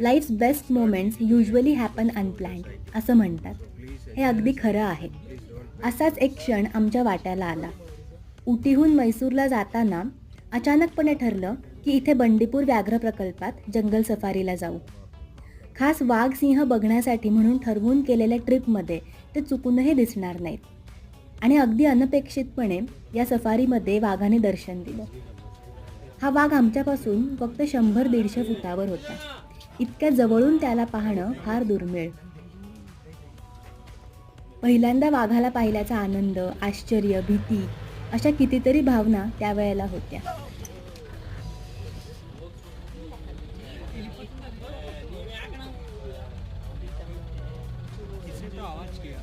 Lives best moments usually happen unplanned असं म्हणतात. हे अगदी खरं आहे. असाच एक क्षण आमच्या वाट्याला आला. उटीहून मैसूरला जाताना अचानकपणे ठरलं की इथे बंडीपूर व्याघ्र प्रकल्पात जंगल सफारीला जाऊ. खास वाघ सिंह बघण्यासाठी म्हणून ठरवून केलेल्या ट्रिपमध्ये ते चुकूनही दिसणार नाहीत. आणि अगदी अनपेक्षितपणे या सफारीमध्ये वाघाने दर्शन दिलं. हा वाघ आमच्यापासून फक्त 100-150 फुटावर होता. इतक्या जवळून त्याला पाहणं फार दुर्मिळ. पहिल्यांदा वाघाला पाहिल्याचा आनंद, आश्चर्य, भीती अशा कितीतरी भावना त्यावेळेला होत्या. किसी तो आवाज किया